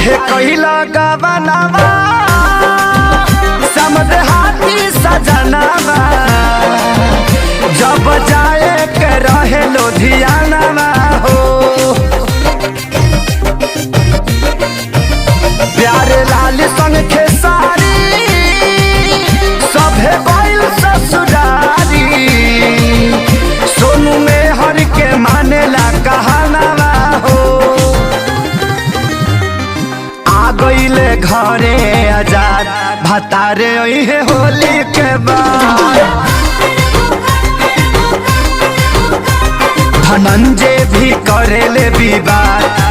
काहे कहिला गवनावा समझ हाथी सजनावा जब जाए के रहे लुधियानावा हो प्यारे लाल संग खेसारी सभे गइल ससुरारी सोनू में हर के मानेला कहानावा हो आ गइले घरे आजाद भतारे ओहे होली के बाद धनंजय भी करेले विवाद